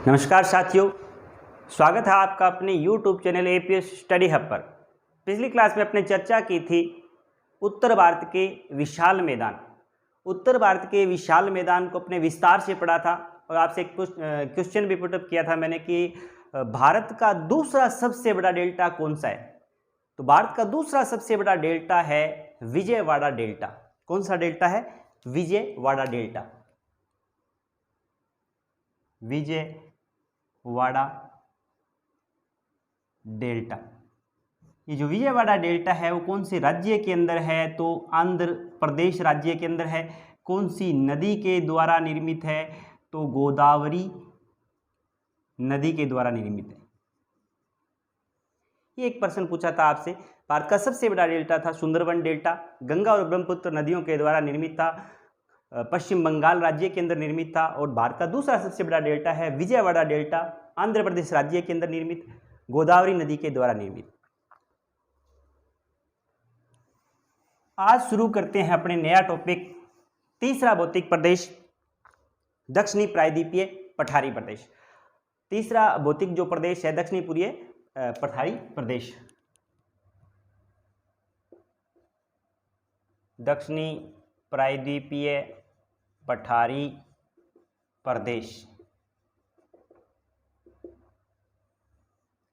नमस्कार साथियों, स्वागत है आपका अपने YouTube channel APS study hub पर। पिछली क्लास में अपने चर्चा की थी उत्तर भारत के विशाल मैदान। उत्तर भारत के विशाल मैदान को अपने विस्तार से पढ़ा था और आपसे एक क्वेश्चन भी पुटअप किया था मैंने कि भारत का दूसरा सबसे बड़ा डेल्टा कौन सा है। तो भारत का दूसरा सबसे बड़ा डेल्टा है विजयवाड़ा डेल्टा। कौन सा डेल्टा है? विजयवाड़ा डेल्टा। विजयवाड़ा डेल्टा। ये जो विजयवाड़ा डेल्टा है वो कौन से राज्य के अंदर है? तो आंध्र प्रदेश राज्य के अंदर है। कौन सी नदी के द्वारा निर्मित है? तो गोदावरी नदी के द्वारा निर्मित है। ये एक प्रश्न पूछा था आपसे। भारत का सबसे बड़ा डेल्टा था सुंदरबन डेल्टा, गंगा और ब्रह्मपुत्र नदियों के द्वारा निर्मित था, पश्चिम बंगाल राज्य के अंदर निर्मित था। और भारत का दूसरा सबसे बड़ा डेल्टा है विजयवाड़ा डेल्टा, आंध्र प्रदेश राज्य के अंदर निर्मित, गोदावरी नदी के द्वारा निर्मित। आज शुरू करते हैं अपने नया टॉपिक, तीसरा भौतिक प्रदेश दक्षिणी प्रायद्वीपीय पठारी प्रदेश। तीसरा भौतिक जो प्रदेश है दक्षिणी पूर्वीय पठारी प्रदेश। दक्षिणी प्रायद्वीपीय पठारी प्रदेश।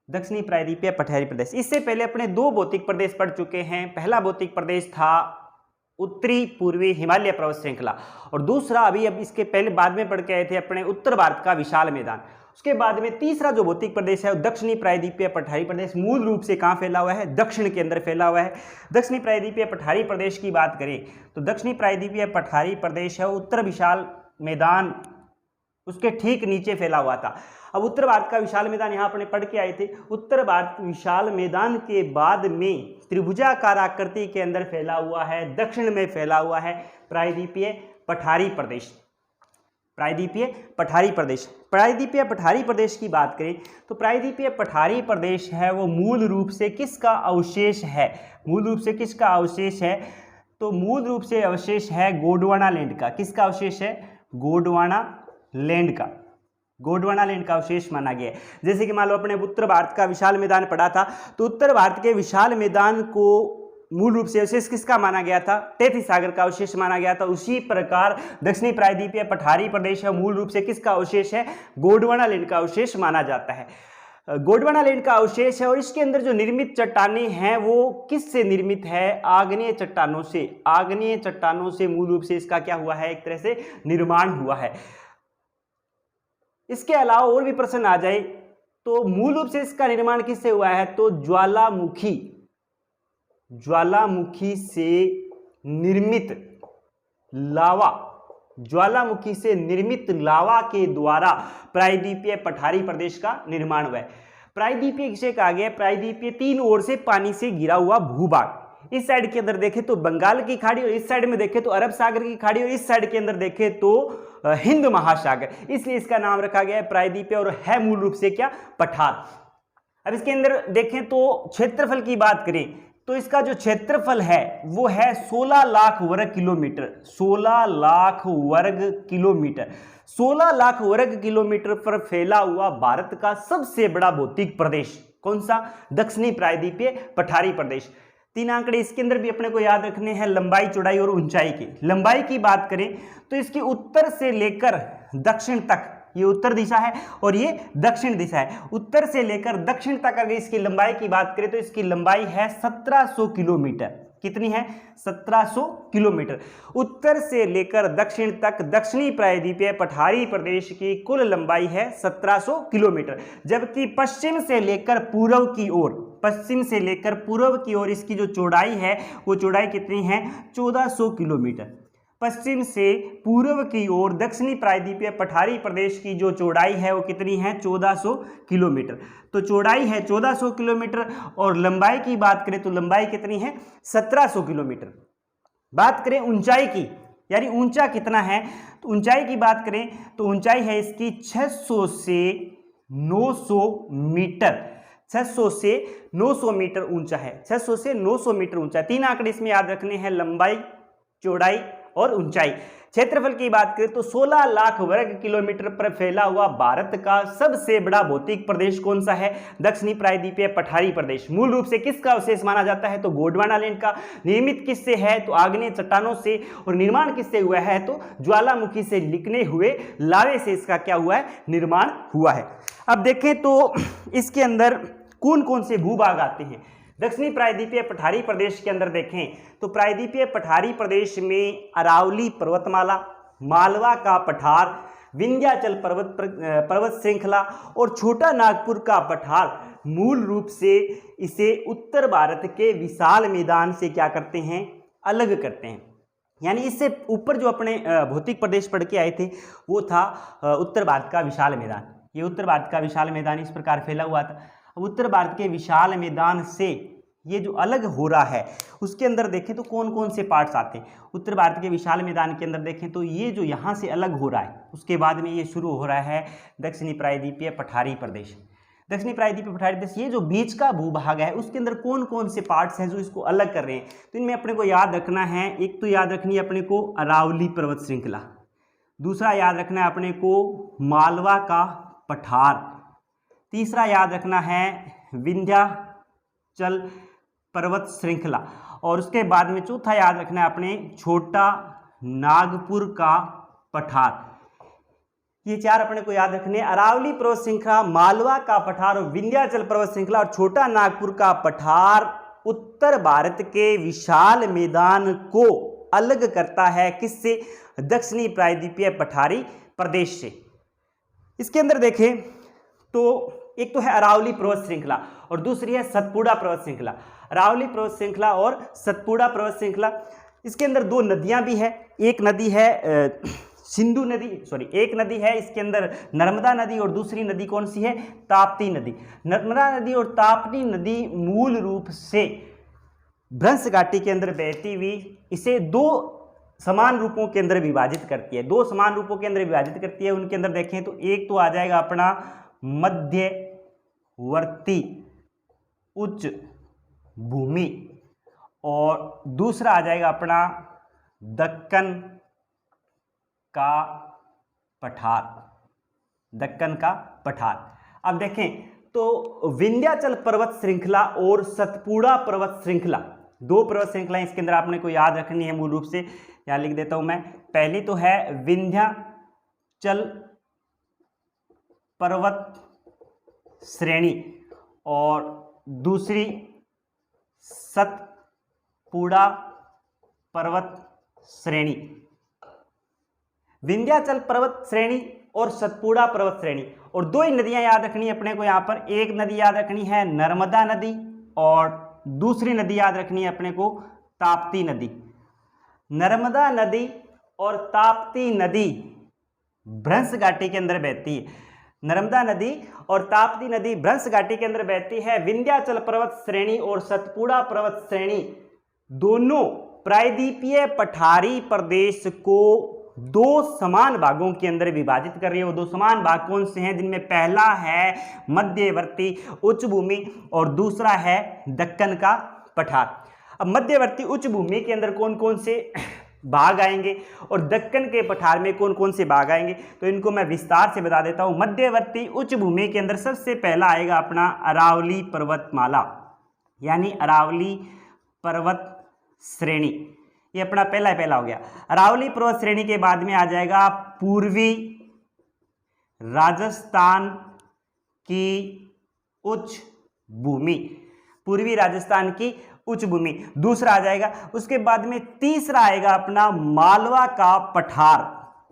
दक्षिणी प्रायद्वीपीय पठारी प्रदेश। इससे पहले अपने दो भौतिक प्रदेश पढ़ चुके हैं। पहला भौतिक प्रदेश था उत्तरी पूर्वी हिमालय पर्वत श्रृंखला और दूसरा अब इसके पहले बाद में पढ़ के आए थे अपने उत्तर भारत का विशाल मैदान। उसके बाद में तीसरा जो भौतिक प्रदेश है दक्षिणी प्रायद्वीपीय पठारी प्रदेश। मूल रूप से कहाँ फैला हुआ है? दक्षिण के अंदर फैला हुआ है। दक्षिणी प्रायद्वीपीय पठारी प्रदेश की बात करें तो दक्षिणी प्रायद्वीपीय पठारी प्रदेश है उत्तर विशाल मैदान उसके ठीक नीचे फैला हुआ था। अब उत्तर भारत का विशाल मैदान यहाँ अपने पढ़ के आए थे। उत्तर भारत विशाल मैदान के बाद में त्रिभुजाकार आकृति के अंदर फैला हुआ है, दक्षिण में फैला हुआ है प्रायद्वीपीय पठारी प्रदेश। प्रायद्वीपीय पठारी प्रदेश। प्रायद्वीपीय पठारी प्रदेश की बात करें तो प्रायद्वीपीय पठारी प्रदेश है वो मूल रूप से किसका अवशेष है? मूल रूप से किसका अवशेष है? तो मूल रूप से अवशेष है गोंडवाना लैंड का। किसका अवशेष है? गोंडवाना लैंड का। गोंडवाना लैंड का अवशेष माना गया है। जैसे कि मान लो अपने उत्तर भारत का विशाल मैदान पढ़ा था तो उत्तर भारत के विशाल मैदान को मूल रूप से अवशेष किसका माना गया था? तैतीस सागर का अवशेष माना गया था। उसी प्रकार दक्षिणी प्रायद्वीपीय पठारी प्रदेश है मूल रूप से किसका अवशेष है? गोंडवाना लैंड का अवशेष माना जाता है। गोंडवाना लैंड का अवशेष है और इसके अंदर जो निर्मित चट्टानें हैं वो किस से निर्मित है? आग्नेय चट्टानों से। आग्नेय चट्टानों से मूल रूप से इसका क्या हुआ है? एक तरह से निर्माण हुआ है। इसके अलावा और भी प्रश्न आ जाए तो मूल रूप से इसका निर्माण किससे हुआ है? तो ज्वालामुखी से निर्मित लावा, ज्वालामुखी से निर्मित लावा के द्वारा प्रायद्वीपीय पठारी प्रदेश का निर्माण हुआ है। प्रायद्वीपीय किसे कहा गया? प्रायद्वीपीय तीन ओर से पानी से घिरा हुआ भूभाग। इस साइड के अंदर देखें तो बंगाल की खाड़ी और इस साइड में देखें तो अरब सागर की खाड़ी और इस साइड के अंदर देखें तो हिंद महासागर। इसलिए इसका नाम रखा गया है प्रायद्वीपीय और है मूल रूप से क्या? पठार। अब इसके अंदर देखें तो क्षेत्रफल की बात करें तो इसका जो क्षेत्रफल है वो है 16 लाख वर्ग किलोमीटर। 16 लाख वर्ग किलोमीटर। 16 लाख वर्ग किलोमीटर पर फैला हुआ भारत का सबसे बड़ा भौतिक प्रदेश कौन सा? दक्षिणी प्रायद्वीपीय पठारी प्रदेश। तीन आंकड़े इसके अंदर भी अपने को याद रखने हैं, लंबाई, चौड़ाई और ऊंचाई की। लंबाई की बात करें तो इसकी उत्तर से लेकर दक्षिण तक, ये उत्तर दिशा है और ये दक्षिण दिशा है, उत्तर से लेकर दक्षिण तक अगर इसकी लंबाई की बात करें तो इसकी लंबाई है 1700 किलोमीटर। कितनी है? 1700 किलोमीटर। उत्तर से लेकर दक्षिण तक दक्षिणी प्रायद्वीपीय पठारी प्रदेश की कुल लंबाई है 1700 किलोमीटर। जबकि पश्चिम से लेकर पूर्व की ओर, पश्चिम से लेकर पूर्व की ओर इसकी जो चौड़ाई है वो चौड़ाई कितनी है? 1400 किलोमीटर। पश्चिम से पूर्व की ओर दक्षिणी प्रायद्वीपीय पठारी प्रदेश की जो चौड़ाई है वो कितनी है? 1400 किलोमीटर। तो चौड़ाई है 1400 किलोमीटर और लंबाई की बात करें तो लंबाई कितनी है? 1700 किलोमीटर। बात करें ऊंचाई की, यानी ऊंचा कितना है, तो ऊंचाई की बात करें तो ऊंचाई है इसकी 600 से 900 मीटर। 600 से 900 मीटर ऊंचा है। 600 से 900 मीटर ऊंचा। तीन आंकड़े इसमें याद रखने हैं, लंबाई, चौड़ाई और ऊंचाई। क्षेत्रफल की बात करें तो 16 लाख वर्ग किलोमीटर पर फैला हुआ भारत का सबसे बड़ा भौतिक प्रदेश कौन सा है? दक्षिणी प्रायद्वीपीय पठारी प्रदेश। मूल रूप से किसका अवशेष माना जाता है? तो गोंडवाना लैंड का। निर्मित किससे है? तो आग्नेय चट्टानों से। और निर्माण किससे हुआ है? तो ज्वालामुखी से निकले हुए लावे से इसका क्या हुआ है? निर्माण हुआ है। अब देखें तो इसके अंदर कौन कौन से भूभाग आते हैं। दक्षिणी प्रायद्वीपीय पठारी प्रदेश के अंदर देखें तो प्रायद्वीपीय पठारी प्रदेश में अरावली पर्वतमाला, मालवा का पठार, विंध्याचल पर्वत श्रृंखला और छोटा नागपुर का पठार मूल रूप से इसे उत्तर भारत के विशाल मैदान से क्या करते हैं? अलग करते हैं। यानी इससे ऊपर जो अपने भौतिक प्रदेश पढ़ के आए थे वो था उत्तर भारत का विशाल मैदान। ये उत्तर भारत का विशाल मैदान इस प्रकार फैला हुआ था। अब उत्तर भारत के विशाल मैदान से ये जो अलग हो रहा है उसके अंदर देखें तो कौन कौन से पार्ट्स आते हैं। उत्तर भारत के विशाल मैदान के अंदर देखें तो ये जो यहाँ से अलग हो रहा है उसके बाद में ये शुरू हो रहा है दक्षिणी प्रायद्वीपीय पठारी प्रदेश। दक्षिणी प्रायद्वीपीय पठारी प्रदेश ये जो बीच का भूभाग है उसके अंदर कौन कौन से पार्ट्स हैं जो इसको अलग कर रहे हैं। तो इनमें अपने को याद रखना है, एक तो याद रखनी है अपने को अरावली पर्वत श्रृंखला, दूसरा याद रखना है अपने को मालवा का पठार, तीसरा याद रखना है विंध्याचल पर्वत श्रृंखला और उसके बाद में चौथा याद रखना है अपने छोटा नागपुर का पठार। ये चार अपने को याद रखने, अरावली पर्वत श्रृंखला, मालवा का पठार और विंध्याचल पर्वत श्रृंखला और छोटा नागपुर का पठार उत्तर भारत के विशाल मैदान को अलग करता है। किससे? दक्षिणी प्रायद्वीपीय पठारी प्रदेश से। इसके अंदर देखें तो एक तो है अरावली पर्वत श्रृंखला और दूसरी है सतपुड़ा पर्वत श्रृंखला। अरावली पर्वत श्रृंखला और सतपुड़ा पर्वत श्रृंखला, इसके अंदर दो नदियां भी है। एक नदी है सिंधु नदी, एक नदी है इसके अंदर नर्मदा नदी और दूसरी नदी कौन सी है? ताप्ती नदी। नर्मदा नदी और ताप्ती नदी मूल रूप से भ्रंश घाटी के अंदर बहती हुई इसे दो समान रूपों के अंदर विभाजित करती है। दो समान रूपों के अंदर विभाजित करती है। उनके अंदर देखें तो एक तो आ जाएगा अपना मध्यवर्ती उच्च भूमि और दूसरा आ जाएगा अपना दक्कन का पठार। दक्कन का पठार। अब देखें तो विंध्याचल पर्वत श्रृंखला और सतपुड़ा पर्वत श्रृंखला, दो पर्वत श्रृंखलाएं इसके अंदर आपने को याद रखनी है। मूल रूप से यहां लिख देता हूं मैं। पहली तो है विंध्याचल पर्वत श्रेणी और दूसरी सतपुड़ा पर्वत श्रेणी। विंध्याचल पर्वत श्रेणी और सतपुड़ा पर्वत श्रेणी और दो ही नदियां याद रखनी है अपने को यहाँ पर। एक नदी याद रखनी है नर्मदा नदी और दूसरी नदी याद रखनी है अपने को ताप्ती नदी। नर्मदा नदी और ताप्ती नदी भ्रंश घाटी के अंदर बहती है। नर्मदा नदी और ताप्ती नदी भ्रंश घाटी के अंदर बहती है। विंध्याचल पर्वत श्रेणी और सतपुड़ा पर्वत श्रेणी दोनों प्रायद्वीपीय पठारी प्रदेश को दो समान भागों के अंदर विभाजित कर रही है। वो दो समान भाग कौन से हैं? जिनमें पहला है मध्यवर्ती उच्च भूमि और दूसरा है दक्कन का पठार। अब मध्यवर्ती उच्च भूमि के अंदर कौन कौन से भाग आएंगे और दक्कन के पठार में कौन कौन से भाग आएंगे, तो इनको मैं विस्तार से बता देता हूं। मध्यवर्ती उच्च भूमि के अंदर सबसे पहला आएगा अपना अरावली पर्वतमाला, यानी अरावली पर्वत श्रेणी। ये अपना पहला हो गया। अरावली पर्वत श्रेणी के बाद में आ जाएगा पूर्वी राजस्थान की उच्च भूमि। पूर्वी राजस्थान की उच्च भूमि दूसरा आ जाएगा। उसके बाद में तीसरा आएगा अपना मालवा का पठार।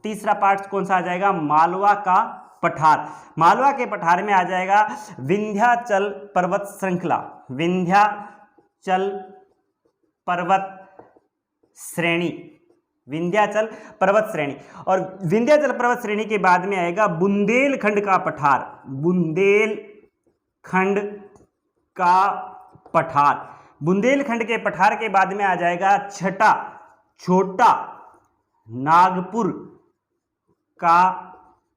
तीसरा पार्ट कौन सा आ जाएगा? मालवा का पठार। मालवा के पठार में आ जाएगा विंध्याचल पर्वत श्रृंखला, विंध्याचल पर्वत श्रेणी, विंध्याचल पर्वत श्रेणी। और विंध्याचल पर्वत श्रेणी के बाद में आएगा बुंदेलखंड का पठार, बुंदेलखंड का पठार। बुंदेलखंड के पठार के बाद में आ जाएगा छठा छोटा नागपुर का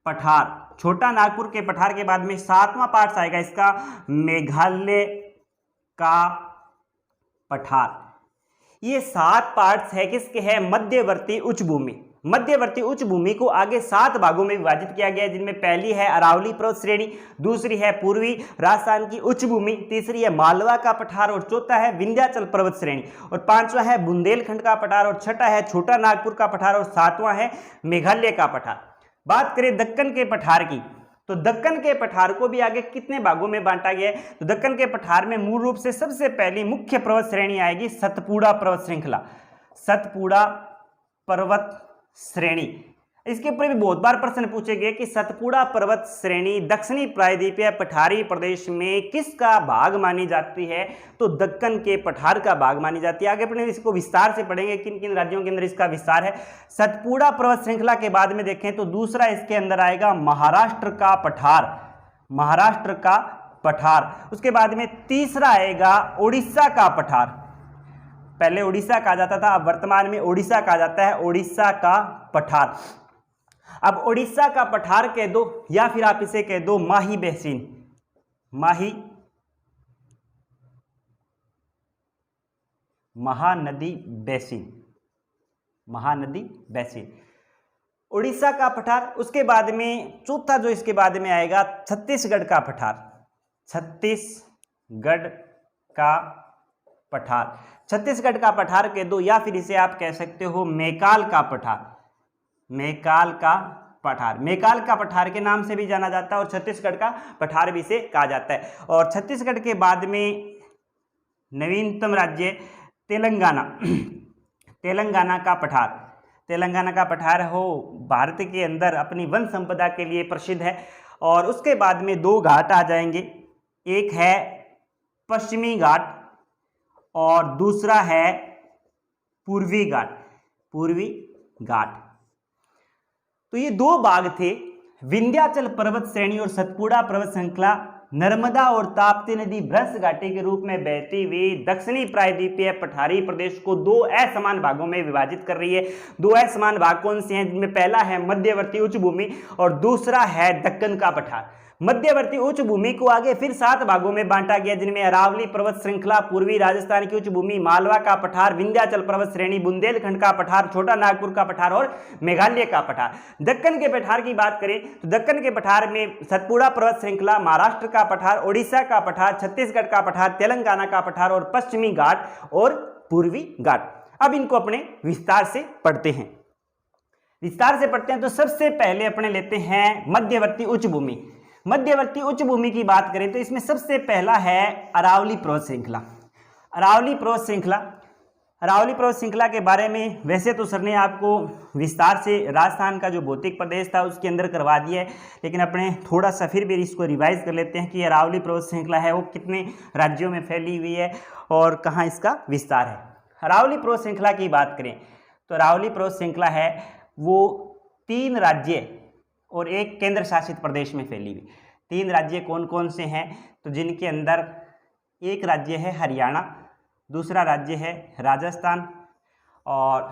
पठार। छोटा नागपुर के पठार के बाद में सातवां पार्ट आएगा इसका मेघालय का पठार। ये 7 पार्ट्स है किसके? है मध्यवर्ती उच्च भूमि। मध्यवर्ती उच्च भूमि को आगे 7 भागों में विभाजित किया गया है, जिनमें पहली है अरावली पर्वत श्रेणी, दूसरी है पूर्वी राजस्थान की उच्च भूमि, तीसरी है मालवा का पठार और चौथा है विंध्याचल पर्वत श्रेणी और पांचवा है बुंदेलखंड का पठार और छठा है छोटा नागपुर का पठार और सातवां है मेघालय का पठार। बात करें दक्कन के पठार की, तो दक्कन के पठार को भी आगे कितने भागों में बांटा गया है, तो दक्कन के पठार में मूल रूप से सबसे पहली मुख्य पर्वत श्रेणी आएगी सतपुड़ा पर्वत श्रृंखला, सतपुड़ा पर्वत श्रेणी। इसके ऊपर भी बहुत बार प्रश्न पूछे गए कि सतपुड़ा पर्वत श्रेणी दक्षिणी प्रायद्वीपीय पठारी प्रदेश में किसका भाग मानी जाती है, तो दक्कन के पठार का भाग मानी जाती है। आगे अपने इसको विस्तार से पढ़ेंगे किन किन राज्यों के अंदर इसका विस्तार है। सतपुड़ा पर्वत श्रृंखला के बाद में देखें तो दूसरा इसके अंदर आएगा महाराष्ट्र का पठार, महाराष्ट्र का पठार। उसके बाद में तीसरा आएगा उड़ीसा का पठार, पहले उड़ीसा कहा जाता था, अब वर्तमान में ओडिशा कहा जाता है, ओडिशा का पठार। अब ओडिशा का पठार कह दो या फिर आप इसे कह दो माही बेसिन, माही महानदी बेसिन, महानदी बेसिन, उड़ीसा का पठार। उसके बाद में चौथा जो इसके बाद में आएगा छत्तीसगढ़ का पठार, छत्तीसगढ़ का पठार, छत्तीसगढ़ का पठार कह दो या फिर इसे आप कह सकते हो मैकाल का पठार, मैकाल का पठार, मैकाल का पठार के नाम से भी जाना जाता है और छत्तीसगढ़ का पठार भी इसे कहा जाता है। और छत्तीसगढ़ के बाद में नवीनतम राज्य तेलंगाना, तेलंगाना का पठार, तेलंगाना का पठार हो भारत के अंदर अपनी वन संपदा के लिए प्रसिद्ध है। और उसके बाद में 2 घाट आ जाएंगे, एक है पश्चिमी घाट और दूसरा है पूर्वी घाट, पूर्वी घाट। तो ये 2 भाग थे, विंध्याचल पर्वत श्रेणी और सतपुड़ा पर्वत श्रृंखला नर्मदा और ताप्ती नदी भ्रश घाटी के रूप में बहती हुई दक्षिणी प्रायद्वीपीय पठारी प्रदेश को 2 असमान भागों में विभाजित कर रही है। 2 असमान भाग कौन से हैं, जिनमें पहला है मध्यवर्ती उच्च भूमि और दूसरा है दक्कन का पठार। मध्यवर्ती उच्च भूमि को आगे फिर 7 भागों में बांटा गया, जिनमें अरावली पर्वत श्रृंखला, पूर्वी राजस्थान की उच्च भूमि, मालवा का पठार, विंध्याचल पर्वत श्रेणी, बुंदेलखंड का पठार, छोटा नागपुर का पठार और मेघालय का पठार। दक्कन के पठार की बात करें तो दक्कन के पठार में सतपुड़ा पर्वत श्रृंखला, महाराष्ट्र का पठार, ओडिशा का पठार, छत्तीसगढ़ का पठार, तेलंगाना का पठार और पश्चिमी घाट और पूर्वी घाट। अब इनको अपने विस्तार से पढ़ते हैं, विस्तार से पढ़ते हैं। तो सबसे पहले अपने लेते हैं मध्यवर्ती उच्च भूमि। मध्यवर्ती उच्च भूमि की बात करें तो इसमें सबसे पहला है अरावली पर्वत श्रृंखला, अरावली पर्वत श्रृंखला। अरावली पर्वत श्रृंखला के बारे में वैसे तो सर ने आपको विस्तार से राजस्थान का जो भौतिक प्रदेश था उसके अंदर करवा दिया है, लेकिन अपने थोड़ा सा फिर भी इसको रिवाइज कर लेते हैं कि अरावली पर्वत श्रृंखला है वो कितने राज्यों में फैली हुई है और कहाँ इसका विस्तार है। अरावली पर्वत श्रृंखला की बात करें तो अरावली पर्वत श्रृंखला है वो 3 राज्य और एक केंद्र शासित प्रदेश में फैली हुई। 3 राज्य कौन कौन से हैं, तो जिनके अंदर एक राज्य है हरियाणा, दूसरा राज्य है राजस्थान और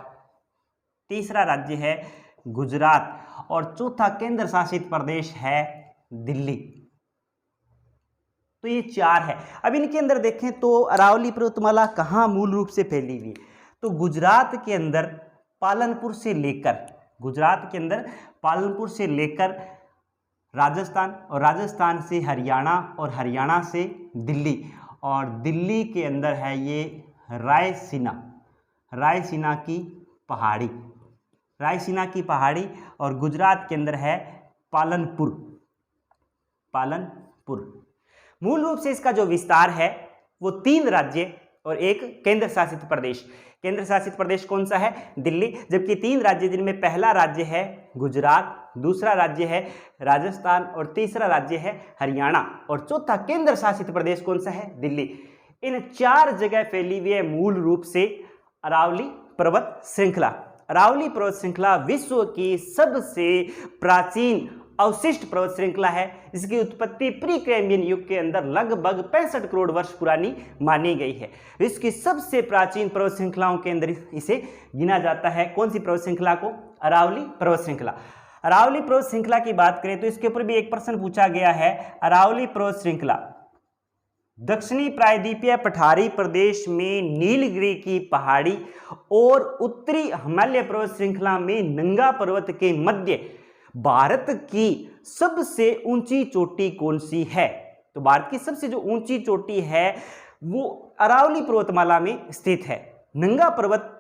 तीसरा राज्य है गुजरात और चौथा केंद्र शासित प्रदेश है दिल्ली। तो ये 4 है। अब इनके अंदर देखें तो अरावली पर्वतमाला कहाँ मूल रूप से फैली हुई, तो गुजरात के अंदर पालनपुर से लेकर, गुजरात के अंदर पालनपुर से लेकर राजस्थान और राजस्थान से हरियाणा और हरियाणा से दिल्ली और दिल्ली के अंदर है ये रायसीना, रायसीना की पहाड़ी, रायसीना की पहाड़ी और गुजरात के अंदर है पालनपुर, पालनपुर। मूल रूप से इसका जो विस्तार है वो 3 राज्य और एक केंद्र शासित प्रदेश। केंद्र शासित प्रदेश कौन सा है, दिल्ली, जबकि 3 राज्य जिनमें पहला राज्य है गुजरात, दूसरा राज्य है राजस्थान और तीसरा राज्य है हरियाणा और चौथा केंद्र शासित प्रदेश कौन सा है, दिल्ली। इन 4 जगह फैली हुई है मूल रूप से अरावली पर्वत श्रृंखला। अरावली पर्वत श्रृंखला विश्व की सबसे प्राचीन अवशिष्ट पर्वत श्रृंखला है। इसकी उत्पत्ति प्री कैम्बियन युग के अंदर लगभग 65 करोड़ वर्ष पुरानी मानी गई है। विश्व की सबसे प्राचीन पर्वत श्रृंखलाओं के अंदर इसे गिना जाता है। कौन सी पर्वत श्रृंखला को, अरावली पर्वत श्रृंखला। अरावली पर्वत श्रृंखला की बात करें तो इसके ऊपर भी एक प्रश्न पूछा गया है, अरावली पर्वत श्रृंखला दक्षिणी प्रायद्वीपीय पठारी प्रदेश में नीलगिरी की पहाड़ी और उत्तरी हिमालय पर्वत श्रृंखला में नंगा पर्वत के मध्य भारत की सबसे ऊंची चोटी कौन सी है? तो भारत की सबसे जो ऊंची चोटी है वो अरावली पर्वतमाला में स्थित है। नंगा पर्वत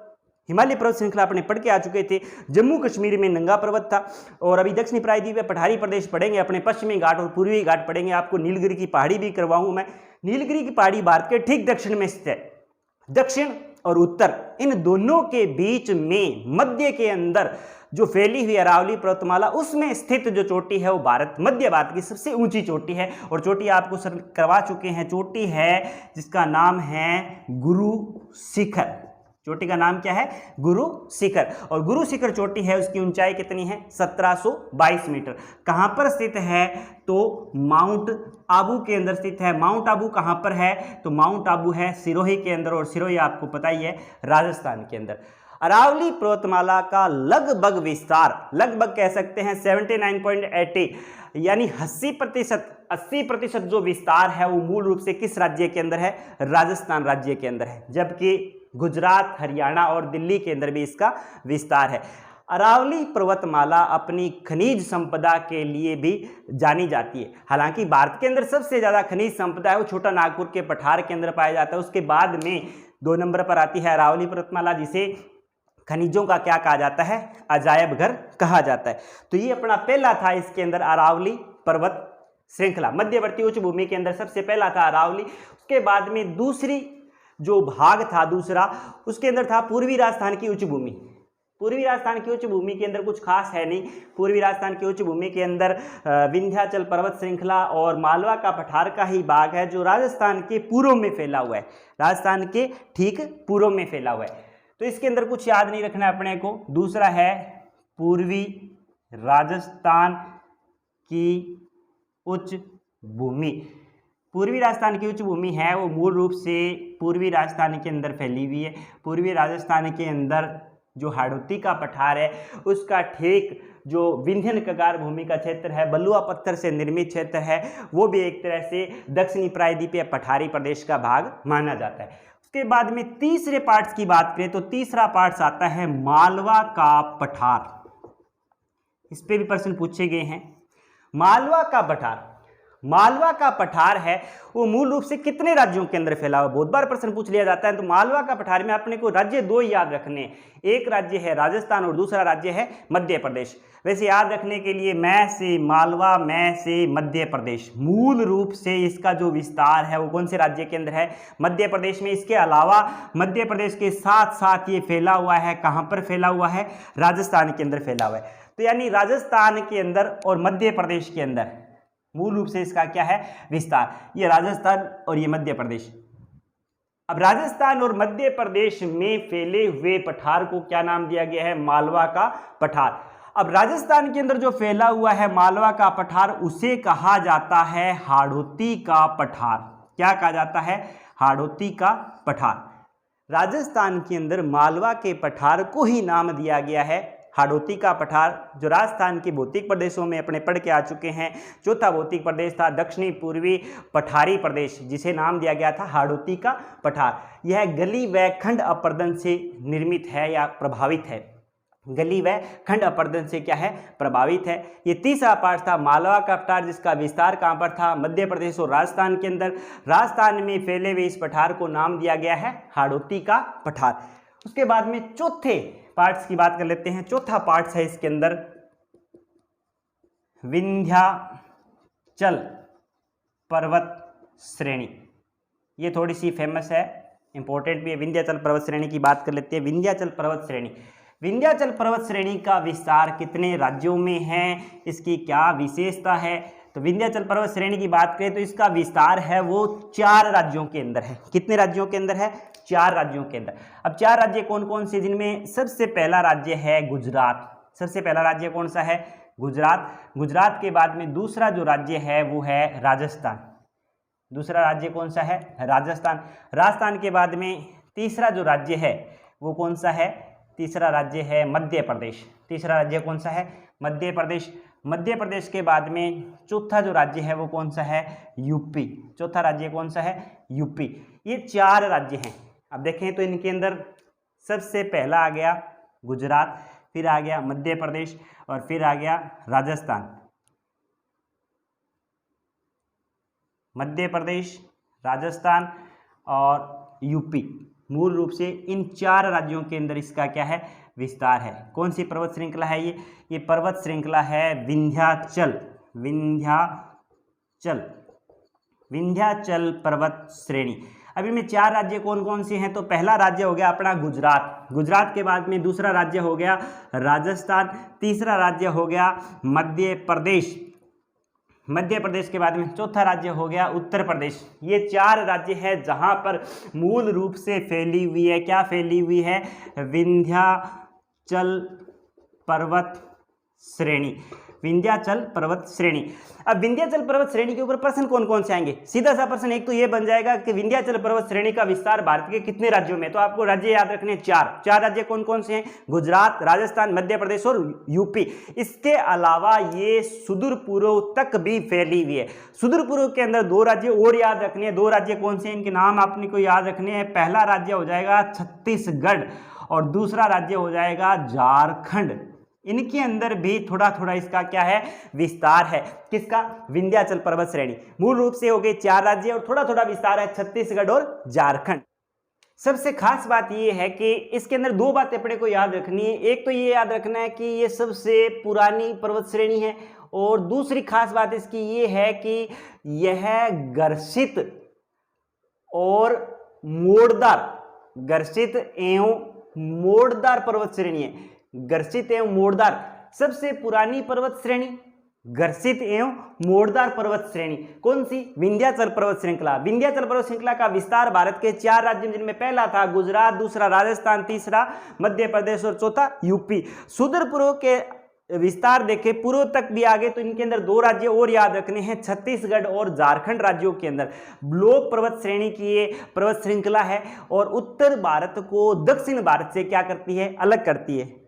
हिमालय पर्वत श्रृंखला अपने पढ़ के आ चुके थे। जम्मू कश्मीर में नंगा पर्वत था और अभी दक्षिणी प्रायद्वीपीय पठारी प्रदेश पढ़ेंगे, अपने पश्चिमी घाट और पूर्वी घाट पढ़ेंगे। आपको नीलगिरी की पहाड़ी भी करवाऊं मैं। नीलगिरी की पहाड़ी भारत के ठीक दक्षिण में स्थित है। दक्षिण और उत्तर इन दोनों के बीच में मध्य के अंदर जो फैली हुई अरावली पर्वतमाला उसमें स्थित जो चोटी है वो मध्य भारत की सबसे ऊंची चोटी है। और चोटी आपको सर करवा चुके हैं। चोटी है जिसका नाम है गुरु शिखर। चोटी का नाम क्या है? गुरु शिखर। और गुरु शिखर चोटी है, उसकी ऊंचाई कितनी है? 1722 मीटर। कहां पर स्थित है? तो माउंट आबू के अंदर स्थित है। माउंट आबू कहां पर है? तो माउंट आबू है सिरोही के अंदर, और सिरोही आपको पता ही है राजस्थान के अंदर। अरावली पर्वतमाला का लगभग विस्तार, लगभग कह सकते हैं 79.80 यानी 80% जो विस्तार है वो मूल रूप से किस राज्य के अंदर है? राजस्थान राज्य के अंदर है। जबकि गुजरात, हरियाणा और दिल्ली के अंदर भी इसका विस्तार है। अरावली पर्वतमाला अपनी खनिज संपदा के लिए भी जानी जाती है। हालांकि भारत के अंदर सबसे ज़्यादा खनिज संपदा है वो छोटा नागपुर के पठार के अंदर पाया जाता है। उसके बाद में 2 नंबर पर आती है अरावली पर्वतमाला, जिसे खनिजों का क्या कहा जाता है? अजायब घर कहा जाता है। तो ये अपना पहला था इसके अंदर अरावली पर्वत श्रृंखला। मध्यवर्ती उच्च भूमि के अंदर सबसे पहला था अरावली। उसके बाद में दूसरी जो भाग था दूसरा, उसके अंदर था पूर्वी राजस्थान की उच्च भूमि। पूर्वी राजस्थान की उच्च भूमि के अंदर कुछ खास है नहीं। पूर्वी राजस्थान की उच्च भूमि के अंदर विंध्याचल पर्वत श्रृंखला और मालवा का पठार का ही भाग है जो राजस्थान के पूर्व में फैला हुआ है। राजस्थान के ठीक पूर्व में फैला हुआ है। तो इसके अंदर कुछ याद नहीं रखना अपने को। दूसरा है पूर्वी राजस्थान की उच्च भूमि। पूर्वी राजस्थान की उच्च भूमि है वो मूल रूप से पूर्वी राजस्थान के अंदर फैली हुई है। पूर्वी राजस्थान के अंदर जो हाड़ौती का पठार है उसका ठीक जो विंध्यन कगार भूमि का क्षेत्र है, बलुआ पत्थर से निर्मित क्षेत्र है, वो भी एक तरह से दक्षिणी प्रायद्वीपीय पठारी प्रदेश का भाग माना जाता है। उसके बाद में तीसरे पार्ट्स की बात करें तो तीसरा पार्ट्स आता है मालवा का पठार। इस पे भी प्रश्न पूछे गए हैं। मालवा का पठार, मालवा का पठार है वो मूल रूप से कितने राज्यों के अंदर फैला हुआ? बहुत बार प्रश्न पूछ लिया जाता है। तो मालवा का पठार में अपने को राज्य 2 याद रखने, एक राज्य है राजस्थान और दूसरा राज्य है मध्य प्रदेश। वैसे याद रखने के लिए मैं से मालवा, मैं से मध्य प्रदेश। मूल रूप से इसका जो विस्तार है वो कौन से राज्य के अंदर है? मध्य प्रदेश में। इसके अलावा मध्य प्रदेश के साथ साथ ये फैला हुआ है, कहाँ पर फैला हुआ है? राजस्थान के अंदर फैला हुआ है। तो यानी राजस्थान के अंदर और मध्य प्रदेश के अंदर मूल रूप से इसका क्या है? विस्तार। ये राजस्थान और ये मध्य प्रदेश। अब राजस्थान और मध्य प्रदेश में फैले हुए पठार को क्या नाम दिया गया है? मालवा का पठार। अब राजस्थान के अंदर जो फैला हुआ है मालवा का पठार उसे कहा जाता है हाड़ौती का पठार। क्या कहा जाता है? हाड़ौती का पठार। राजस्थान के अंदर मालवा के पठार को ही नाम दिया गया है हाड़ौती का पठार, जो राजस्थान के भौतिक प्रदेशों में अपने पढ़ के आ चुके हैं। चौथा भौतिक प्रदेश था दक्षिणी पूर्वी पठारी प्रदेश, जिसे नाम दिया गया था हाड़ौती का पठार। यह गली व खंड अपर्दन से निर्मित है या प्रभावित है। गली व खंड अपर्दन से क्या है? प्रभावित है। ये तीसरा पार्ट था मालवा का पठार, जिसका विस्तार कहाँ पर था? मध्य प्रदेश और राजस्थान के अंदर। राजस्थान में फैले हुए इस पठार को नाम दिया गया है हाड़ौती का पठार। उसके बाद में चौथे पार्ट्स की बात कर लेते हैं। चौथा पार्ट्स है इसके अंदर विंध्याचल पर्वत श्रेणी। ये थोड़ी सी फेमस है, इंपॉर्टेंट भी है। विंध्याचल पर्वत श्रेणी की बात कर लेते हैं। विंध्याचल पर्वत श्रेणी, विंध्याचल पर्वत श्रेणी का विस्तार कितने राज्यों में है? इसकी क्या विशेषता है? तो विंध्याचल पर्वत श्रेणी की बात करें तो इसका विस्तार है वो 4 राज्यों के अंदर है। कितने राज्यों के अंदर है? 4 राज्यों के अंदर। अब 4 राज्य कौन कौन से? जिनमें सबसे पहला राज्य है गुजरात। सबसे पहला राज्य कौन सा है? गुजरात। गुजरात के बाद में दूसरा जो राज्य है वो है राजस्थान। दूसरा राज्य कौन सा है? राजस्थान। राजस्थान के बाद में तीसरा जो राज्य है वो कौन सा है? तीसरा राज्य है मध्य प्रदेश। तीसरा राज्य कौन सा है? मध्य प्रदेश। मध्य प्रदेश के बाद में चौथा जो राज्य है वो कौन सा है, यूपी। चौथा राज्य कौन सा है, यूपी। ये 4 राज्य हैं। अब देखें तो इनके अंदर सबसे पहला आ गया गुजरात, फिर आ गया मध्य प्रदेश और फिर आ गया राजस्थान। मध्य प्रदेश, राजस्थान और यूपी, मूल रूप से इन 4 राज्यों के अंदर इसका क्या है, विस्तार है। कौन सी पर्वत श्रृंखला है ये पर्वत श्रृंखला है विंध्याचल। विंध्याचल पर्वत श्रेणी। अभी में 4 राज्य कौन कौन से हैं, तो पहला राज्य हो गया अपना गुजरात। गुजरात के बाद में दूसरा राज्य हो गया राजस्थान, तीसरा राज्य हो गया मध्य प्रदेश, मध्य प्रदेश के बाद में चौथा राज्य हो गया उत्तर प्रदेश। ये 4 राज्य है जहां पर मूल रूप से फैली हुई है, क्या फैली हुई है, विंध्याचल पर्वत श्रेणी। विंध्याचल पर्वत श्रेणी। अब विंध्याचल पर्वत श्रेणी के ऊपर प्रश्न कौन कौन से आएंगे, सीधा सा प्रश्न एक तो ये बन जाएगा कि विंध्याचल पर्वत श्रेणी का विस्तार भारत के कितने राज्यों में, तो आपको राज्य याद रखने 4 राज्य कौन कौन से हैं, गुजरात, राजस्थान, मध्य प्रदेश और यूपी। इसके अलावा ये सुदूर पूर्व तक भी फैली हुई है। सुदूर पूर्व के अंदर 2 राज्य और याद रखने हैं। 2 राज्य कौन से हैं, इनके नाम आपने को याद रखने हैं। पहला राज्य हो जाएगा छत्तीसगढ़ और दूसरा राज्य हो जाएगा झारखंड। इनके अंदर भी थोड़ा थोड़ा इसका क्या है, विस्तार है। किसका, विंध्याचल पर्वत श्रेणी। मूल रूप से हो गए 4 राज्य और थोड़ा थोड़ा विस्तार है छत्तीसगढ़ और झारखंड। सबसे खास बात ये है कि इसके अंदर 2 बातें अपने को याद रखनी है। एक तो ये याद रखना है कि ये सबसे पुरानी पर्वत श्रेणी है और दूसरी खास बात इसकी ये है कि यह घर्षित और मोड़दार, घर्षित एवं मोड़दार पर्वत श्रेणी है। घर्षित एवं मोड़दार, सबसे पुरानी पर्वत श्रेणी, घर्षित एवं मोड़दार पर्वत श्रेणी। कौन सी, विंध्याचल पर्वत श्रृंखला। विंध्याचल पर्वत श्रृंखला का विस्तार भारत के 4 राज्यों जिनमें पहला था गुजरात, दूसरा राजस्थान, तीसरा मध्य प्रदेश और चौथा यूपी। सुदूर पूर्व के विस्तार देखे पूर्व तक भी आगे तो इनके अंदर 2 राज्य और याद रखने हैं, छत्तीसगढ़ और झारखंड राज्यों के अंदर ब्लॉक पर्वत श्रेणी की ये पर्वत श्रृंखला है और उत्तर भारत को दक्षिण भारत से क्या करती है, अलग करती है।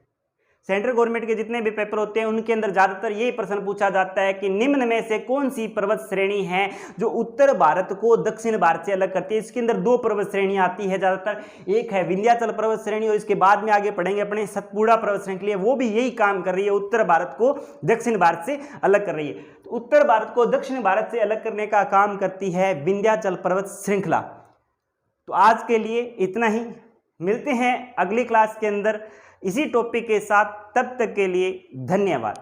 सेंट्रल गवर्नमेंट के जितने भी पेपर होते हैं उनके अंदर ज्यादातर यही प्रश्न पूछा जाता है कि निम्न में से कौन सी पर्वत श्रेणी है जो उत्तर भारत को दक्षिण भारत से अलग करती है। इसके अंदर 2 पर्वत श्रेणी आती है ज्यादातर, एक है विंध्याचल पर्वत श्रेणी और इसके बाद में आगे पढ़ेंगे अपने सतपुड़ा पर्वत श्रृंखला, वो भी यही काम कर रही है, उत्तर भारत को दक्षिण भारत से अलग कर रही है। तो उत्तर भारत को दक्षिण भारत से अलग करने का काम करती है विंध्याचल पर्वत श्रृंखला। तो आज के लिए इतना ही, मिलते हैं अगली क्लास के अंदर इसी टॉपिक के साथ। तब तक के लिए धन्यवाद।